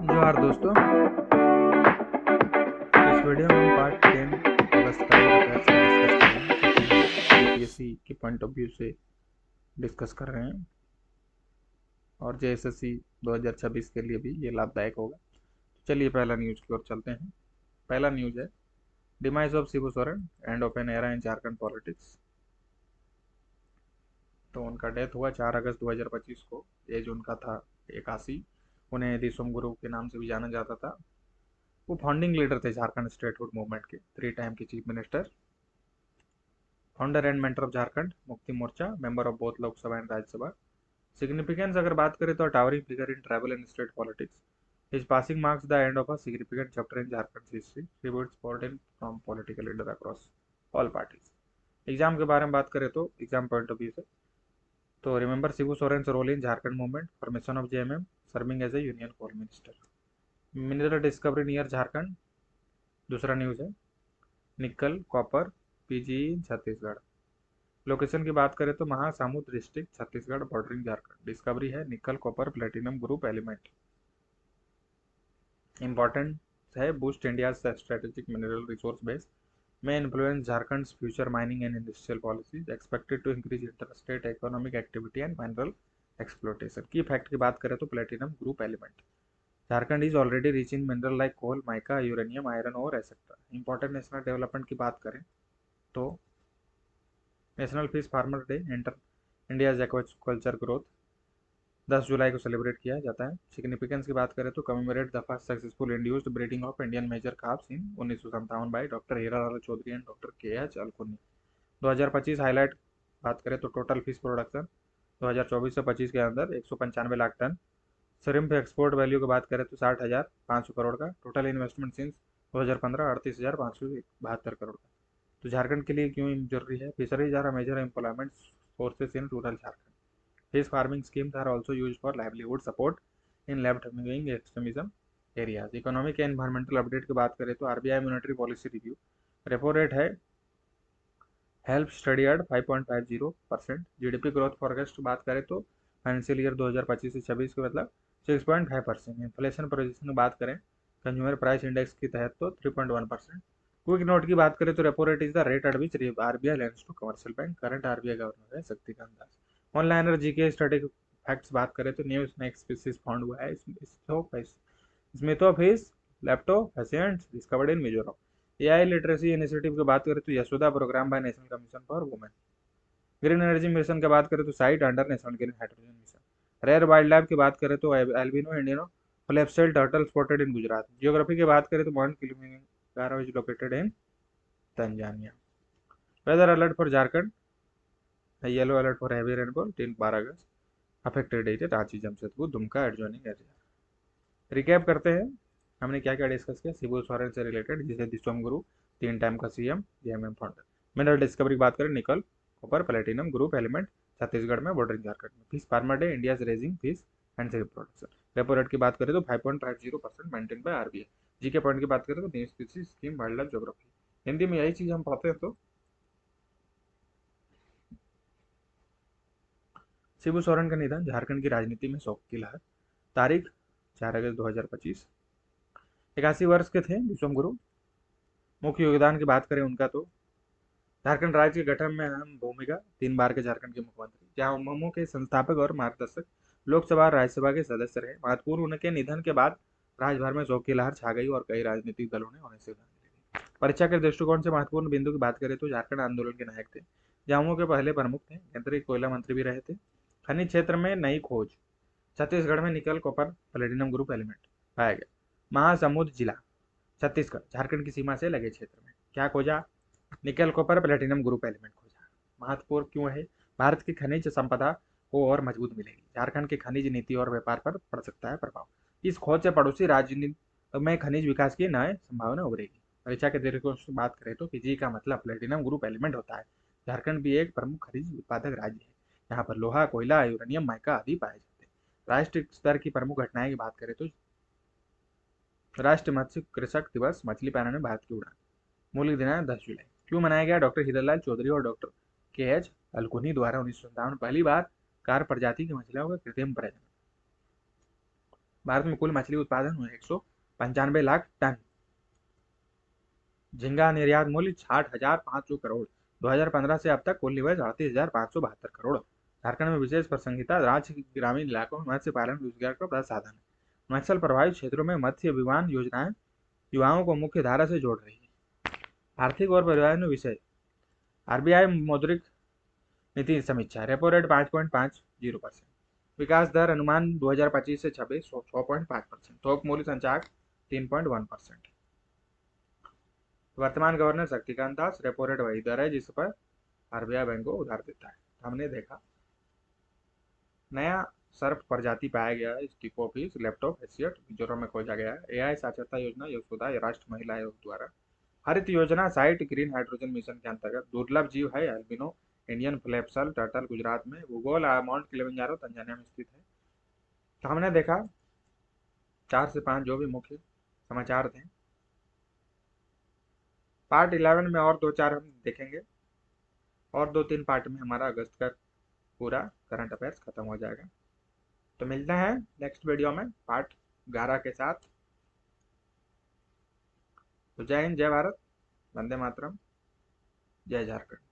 जोहार दोस्तों। इस वीडियो में हम पार्ट 10 अगस्त करंट अफेयर्स का डिस्कस करेंगे, जो कि हम यूपीएससी के पॉइंट ऑफ व्यू से डिस्कस कर रहे हैं और जेएसएससी 2026 के लिए भी ये लाभदायक होगा। तो चलिए पहला न्यूज की ओर चलते हैं। पहला न्यूज है demise of Shibu Soren end of an era in Jharkhand politics. तो उनका डेथ हुआ 4 अगस्त 2025 को। एज उनका था 81। उन्हें दिसोम गुरु के नाम से भी जाना जाता था। वो फाउंडिंग लीडर थे झारखंड स्टेटहुड मूवमेंट के, 3 टाइम के chief minister, founder and mentor of Jharkhand Mukti Morcha, member of both Lok Sabha and Rajya Sabha. Significance अगर बात करें तो towering figure in tribal and state politics. His passing marks the end of a significant chapter in Jharkhand history, tributes poured in from political leader across all parties. Exam के बारे में बात करें तो एग्जाम पॉइंट ऑफ व्यू से तो remember Shibu Soren's role in Jharkhand movement, formation of JMM, serving as a union coal minister. Mineral discovery near Jharkhand दूसरा news है। Nickel copper PG Chhattisgarh. Location की बात करें तो Mahasamund district Chhattisgarh bordering Jharkhand. Discovery है nickel copper platinum group element. Important है boost India strategic mineral resource base, may influence Jharkhand's future mining and industrial policies, expected to increase interstate economic activity and mineral exploitation। की fact की बात करें तो platinum group element. Jharkhand is already rich in mineral like coal, mica, uranium, iron और etcetera. Important national development की बात करें तो national fish farmer day, India's aquaculture growth 10 जुलाई को सेलिब्रेट किया जाता है। सिग्निफिकेंस की बात करें तो commemorate the first successful induced breeding of Indian major carps in 1957 by doctor Hiralal Chaudhuri and doctor K H Alikunhi. 2025 highlight बात करें तो टोटल फिश प्रोडक्शन 2024 से 25 के अंदर 195 लाख टन। शrimp एक्सपोर्ट वैल्यू की बात करें तो 60,500 करोड़ का। टोटल इन्वेस्टमेंट सिंस 2015 38,572 करोड़ का। तो झारखंड के लिए क्यों जरूरी है? Fisheries are major employment sources in rural Jharkhand. Fish farming schemes are also used for livelihood support in left-wing extremism areas। Economic and environmental update की बात करें तो RBI monetary policy review, repo rate है held steady at 5.50%। GDP growth forecast की बात करें तो financial year 2025 से 26 के मतलब 6.5%। इन्फ्लेशन प्रोजेक्शन की बात करें कंज्यूमर प्राइस इंडेक्स के तहत तो 3.1%। क्विक नोट की बात करें तो repo rate is the rate at which RBI lends to commercial bank. Current RBI governor है शक्तिकांत दास। ऑनलाइन और जीके स्टडी फैक्ट्स बात करें तो न्यू स्नैक स्पीसीज फाउंड हुआ है Smithophis leptofasciatus discovered in Mizoram. AI literacy initiative की बात करें तो Yashoda programme by National Commission for Women. Green energy mission की बात करें तो site under National Green Hydrogen Mission. Rare wild life की बात करें तो albino Indian flapshell turtle spotted in Gujarat. Geography की बात करें तो Mount Kilimanjaro is located in Tanzania. Weather alert for Jharkhand, yellow alert for heavy rainfall 3-12 अगस्त। Affected area Ranchi, Jamshedpur, Dumka, adjoining area. Recap करते हैं हमने क्या क्या डिस्कस किया। शिबू सोरेन से रिलेटेड, जिसे दिसोम गुरु, 3 टाइम का CM, JMM founder. Mineral discovery की बात करें निकल copper platinum group element Chhattisgarh में बॉर्डरिंग झारखंड में। Fish farmer day, India raising fish and silk production. Repo rate की बात करें तो 5.50% मेंटेन बाय आरबीआई। जी के पॉइंट की बात करें तो new species scheme, wild life geography. Hindi में यही चीज हम पढ़ते हैं। तो शिबू सोरेन का निधन झारखंड की राजनीति में शोक की लहर। तारीख 4 अगस्त 2025। 81 वर्ष के थे दिसोम गुरु। मुख्य योगदान की बात करें उनका तो झारखंड राज्य के गठन में अहम भूमिका, 3 बार के झारखंड के मुख्यमंत्री, जहां के संस्थापक और मार्गदर्शक, लोकसभा और राज्यसभा के सदस्य रहे। महत्वपूर्ण उनके निधन के बाद राज्य भर में शोक की लहर छा गई और कई राजनीतिक दलों ने उन्हें श्रद्धांजलि दी। परीक्षा के दृष्टिकोण से महत्वपूर्ण बिंदु की बात करें तो झारखंड आंदोलन के नायक थे, जहां के पहले प्रमुख थे, केंद्रीय कोयला मंत्री भी रहे थे। खनिज क्षेत्र में नई खोज, छत्तीसगढ़ में निकल कॉपर प्लेटिनम ग्रुप एलिमेंट पाया गया। महासमुंद जिला छत्तीसगढ़ झारखंड की सीमा से लगे क्षेत्र में क्या खोजा? निकल कॉपर प्लेटिनम ग्रुप एलिमेंट खोजा। महत्वपूर्ण क्यों है? भारत की खनिज संपदा को और मजबूत मिलेगी। झारखंड की खनिज नीति और व्यापार पर पड़ सकता है प्रभाव। इस खोज से पड़ोसी राज्य में खनिज विकास की नए संभावना उभरेगी। परीक्षा के दृष्टिकोण से बात करें तो पीजी का मतलब प्लेटिनम ग्रुप एलिमेंट होता है। झारखंड भी एक प्रमुख खनिज उत्पादक राज्य है। यहाँ पर लोहा, कोयला, यूरेनियम, माइका आदि पाए जाते हैं। राष्ट्रीय स्तर की प्रमुख घटनाएं की बात करें तो राष्ट्रीय मत्स्य कृषक दिवस, मछली पालन में भारत की उड़ान। मूल दिनांक 10 जुलाई। क्यों मनाया गया? डॉक्टर हीरालाल चौधरी और डॉक्टर के एच अलकुनी द्वारा 1957 पहली बार कार प्रजाति की मछलियों का कृत्रिम प्रजनन। भारत में कुल मछली उत्पादन हुए 195 लाख टन। झींगा निर्यात मूल्य 60,500 करोड़। 2015 से अब तक कुल निवेश 38,572 करोड़। झारखंड में विशेष प्रासंगिकता, राज्य के ग्रामीण इलाकों में मत्स्य पालन रोजगार का बड़ा साधन है। नक्सल प्रभावित क्षेत्रों में मत्स्य विमान योजनाएं युवाओं को मुख्य धारा से जोड़ रही है। आर्थिक और परिवहन विषय, आरबीआई मौद्रिक नीति समीक्षा, रेपो रेट 5.50%, विकास दर अनुमान 2025 से 26 6.5%, थोक मूल्य संचार 3.1%। वर्तमान governor Shaktikanta Das, repo rate वही दर है जिस पर आरबीआई बैंक को उधार देता है। हमने देखा नया सर्प प्रजाति पाया गया है, स्टिकोफिस लैपटॉप एशियट मिजोरम में खोजा गया है। एआई साक्षरता योजना यशोदा राष्ट्र महिला आयोग द्वारा। हरित योजना साइट ग्रीन हाइड्रोजन मिशन के अंतर्गत दुर्लभ जीव है एल्बिनो इंडियन फ्लैप्सल टर्टल गुजरात में। भूगोल, माउंट किलिमंजारो तंजानिया में स्थित है। तो हमने देखा 4 से 5 जो भी मुख्य समाचार थे। पार्ट 11 में और 2-4 हम देखेंगे और 2-3 पार्ट में हमारा अगस्त का पूरा करंट अफेयर्स खत्म हो जाएगा। तो मिलते हैं नेक्स्ट वीडियो में पार्ट 11 के साथ। तो जय हिंद, जय भारत, वंदे मातरम, जय झारखंड।